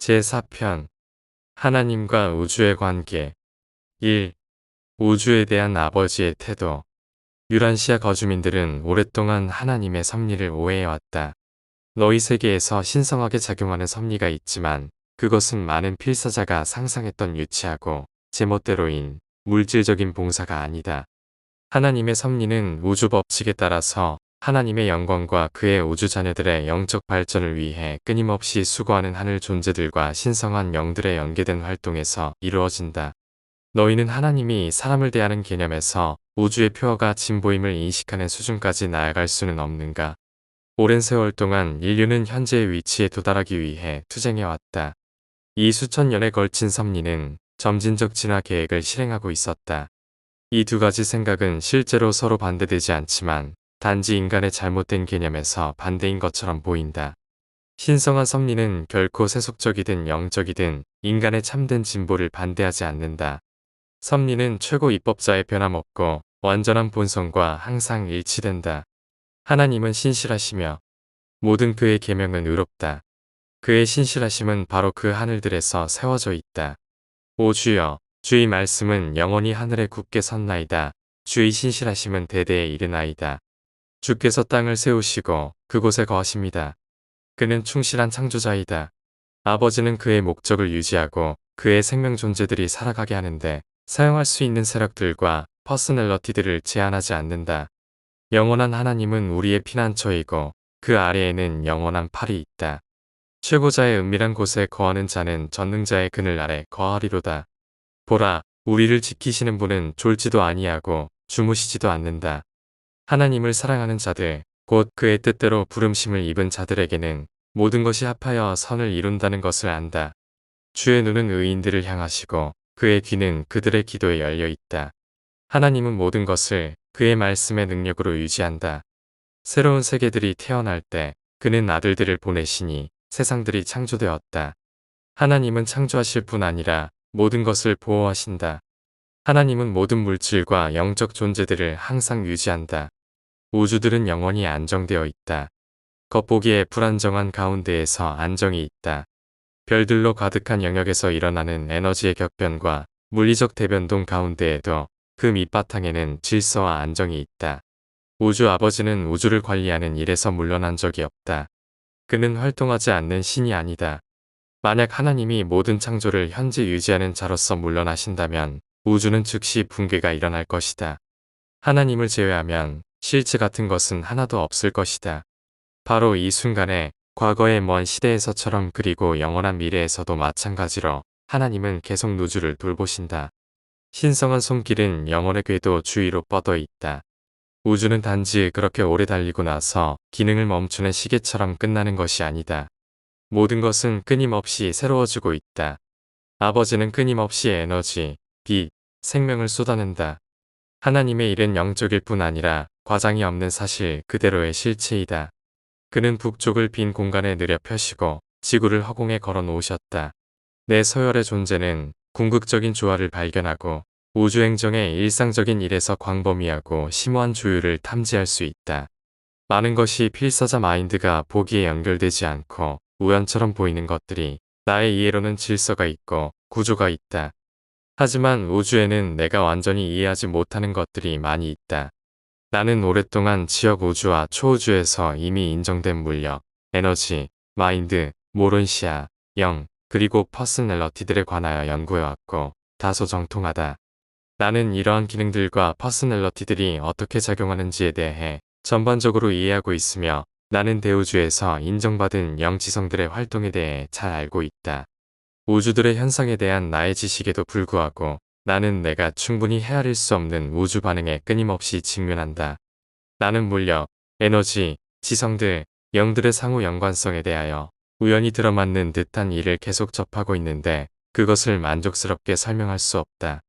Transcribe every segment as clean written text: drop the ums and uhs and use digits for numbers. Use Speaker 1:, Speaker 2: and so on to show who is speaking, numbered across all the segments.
Speaker 1: 제4편 하나님과 우주의 관계 1. 우주에 대한 아버지의 태도. 유란시아 거주민들은 오랫동안 하나님의 섭리를 오해해왔다. 너희 세계에서 신성하게 작용하는 섭리가 있지만 그것은 많은 필사자가 상상했던 유치하고 제멋대로인 물질적인 봉사가 아니다. 하나님의 섭리는 우주 법칙에 따라서 하나님의 영광과 그의 우주 자녀들의 영적 발전을 위해 끊임없이 수고하는 하늘 존재들과 신성한 영들의 연계된 활동에서 이루어진다. 너희는 하나님이 사람을 대하는 개념에서 우주의 표어가 진보임을 인식하는 수준까지 나아갈 수는 없는가? 오랜 세월 동안 인류는 현재의 위치에 도달하기 위해 투쟁해왔다. 이 수천 년에 걸친 섭리는 점진적 진화 계획을 실행하고 있었다. 이 두 가지 생각은 실제로 서로 반대되지 않지만 단지 인간의 잘못된 개념에서 반대인 것처럼 보인다. 신성한 섭리는 결코 세속적이든 영적이든 인간의 참된 진보를 반대하지 않는다. 섭리는 최고 입법자의 변함없고 완전한 본성과 항상 일치된다. 하나님은 신실하시며 모든 그의 계명은 의롭다. 그의 신실하심은 바로 그 하늘들에서 세워져 있다. 오 주여, 주의 말씀은 영원히 하늘에 굳게 섰나이다. 주의 신실하심은 대대에 이르나이다. 주께서 땅을 세우시고 그곳에 거하십니다. 그는 충실한 창조자이다. 아버지는 그의 목적을 유지하고 그의 생명 존재들이 살아가게 하는데 사용할 수 있는 세력들과 퍼스널러티들을 제한하지 않는다. 영원한 하나님은 우리의 피난처이고 그 아래에는 영원한 팔이 있다. 최고자의 은밀한 곳에 거하는 자는 전능자의 그늘 아래 거하리로다. 보라, 우리를 지키시는 분은 졸지도 아니하고 주무시지도 않는다. 하나님을 사랑하는 자들, 곧 그의 뜻대로 부름심을 입은 자들에게는 모든 것이 합하여 선을 이룬다는 것을 안다. 주의 눈은 의인들을 향하시고 그의 귀는 그들의 기도에 열려 있다. 하나님은 모든 것을 그의 말씀의 능력으로 유지한다. 새로운 세계들이 태어날 때 그는 아들들을 보내시니 세상들이 창조되었다. 하나님은 창조하실 뿐 아니라 모든 것을 보호하신다. 하나님은 모든 물질과 영적 존재들을 항상 유지한다. 우주들은 영원히 안정되어 있다. 겉보기에 불안정한 가운데에서 안정이 있다. 별들로 가득한 영역에서 일어나는 에너지의 격변과 물리적 대변동 가운데에도 그 밑바탕에는 질서와 안정이 있다. 우주 아버지는 우주를 관리하는 일에서 물러난 적이 없다. 그는 활동하지 않는 신이 아니다. 만약 하나님이 모든 창조를 현재 유지하는 자로서 물러나신다면 우주는 즉시 붕괴가 일어날 것이다. 하나님을 제외하면 실체 같은 것은 하나도 없을 것이다. 바로 이 순간에 과거의 먼 시대에서처럼 그리고 영원한 미래에서도 마찬가지로 하나님은 계속 우주를 돌보신다. 신성한 손길은 영원의 궤도 주위로 뻗어 있다. 우주는 단지 그렇게 오래 달리고 나서 기능을 멈추는 시계처럼 끝나는 것이 아니다. 모든 것은 끊임없이 새로워지고 있다. 아버지는 끊임없이 에너지, 빛, 생명을 쏟아낸다. 하나님의 일은 영적일 뿐 아니라 과장이 없는 사실 그대로의 실체이다. 그는 북쪽을 빈 공간에 느려 펴시고 지구를 허공에 걸어 놓으셨다. 내 서열의 존재는 궁극적인 조화를 발견하고 우주행정의 일상적인 일에서 광범위하고 심오한 조율을 탐지할 수 있다. 많은 것이 필사자 마인드가 보기에 연결되지 않고 우연처럼 보이는 것들이 나의 이해로는 질서가 있고 구조가 있다. 하지만 우주에는 내가 완전히 이해하지 못하는 것들이 많이 있다. 나는 오랫동안 지역 우주와 초우주에서 이미 인정된 물력, 에너지, 마인드, 모론시아, 영, 그리고 퍼스널러티들에 관하여 연구해왔고 다소 정통하다. 나는 이러한 기능들과 퍼스널러티들이 어떻게 작용하는지에 대해 전반적으로 이해하고 있으며 나는 대우주에서 인정받은 영지성들의 활동에 대해 잘 알고 있다. 우주들의 현상에 대한 나의 지식에도 불구하고 나는 내가 충분히 헤아릴 수 없는 우주 반응에 끊임없이 직면한다. 나는 물력, 에너지, 지성들, 영들의 상호 연관성에 대하여 우연히 들어맞는 듯한 일을 계속 접하고 있는데 그것을 만족스럽게 설명할 수 없다.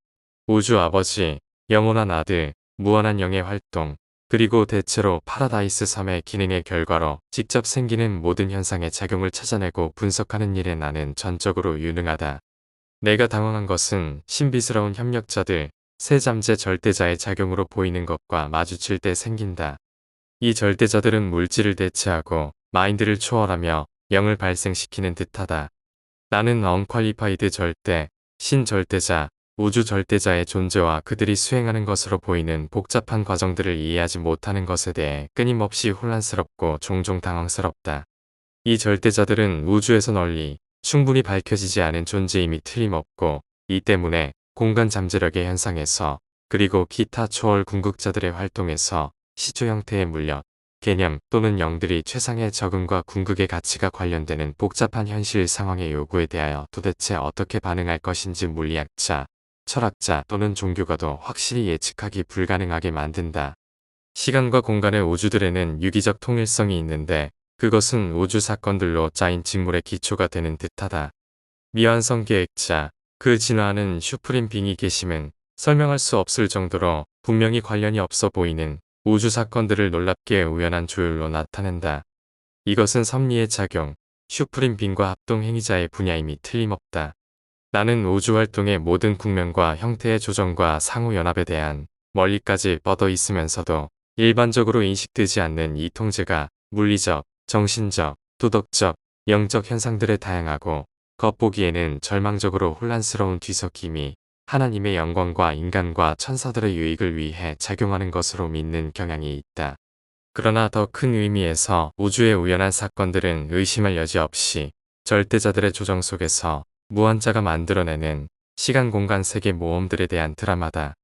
Speaker 1: 우주 아버지, 영원한 아들, 무한한 영의 활동, 그리고 대체로 파라다이스 섬의 기능의 결과로 직접 생기는 모든 현상의 작용을 찾아내고 분석하는 일에 나는 전적으로 유능하다. 내가 당황한 것은 신비스러운 협력자들, 세잠재 절대자의 작용으로 보이는 것과 마주칠 때 생긴다. 이 절대자들은 물질을 대체하고 마인드를 초월하며 영을 발생시키는 듯하다. 나는 언퀄리파이드 절대, 신절대자, 우주절대자의 존재와 그들이 수행하는 것으로 보이는 복잡한 과정들을 이해하지 못하는 것에 대해 끊임없이 혼란스럽고 종종 당황스럽다. 이 절대자들은 우주에서 널리 충분히 밝혀지지 않은 존재임이 틀림없고, 이 때문에 공간 잠재력의 현상에서 그리고 기타 초월 궁극자들의 활동에서 시조 형태의 물력, 개념 또는 영들이 최상의 적응과 궁극의 가치가 관련되는 복잡한 현실 상황의 요구에 대하여 도대체 어떻게 반응할 것인지 물리학자, 철학자 또는 종교가도 확실히 예측하기 불가능하게 만든다. 시간과 공간의 우주들에는 유기적 통일성이 있는데 그것은 우주 사건들로 짜인 직물의 기초가 되는 듯하다. 미완성 계획자, 그 진화하는 슈프림 빙의 계심은 설명할 수 없을 정도로 분명히 관련이 없어 보이는 우주 사건들을 놀랍게 우연한 조율로 나타낸다. 이것은 섭리의 작용, 슈프림 빙과 합동 행위자의 분야임이 틀림없다. 나는 우주 활동의 모든 국면과 형태의 조정과 상호 연합에 대한 멀리까지 뻗어 있으면서도 일반적으로 인식되지 않는 이 통제가 물리적, 정신적, 도덕적, 영적 현상들의 다양하고 겉보기에는 절망적으로 혼란스러운 뒤섞임이 하나님의 영광과 인간과 천사들의 유익을 위해 작용하는 것으로 믿는 경향이 있다. 그러나 더 큰 의미에서 우주의 우연한 사건들은 의심할 여지 없이 절대자들의 조정 속에서 무한자가 만들어내는 시간 공간 세계 모험들에 대한 드라마다.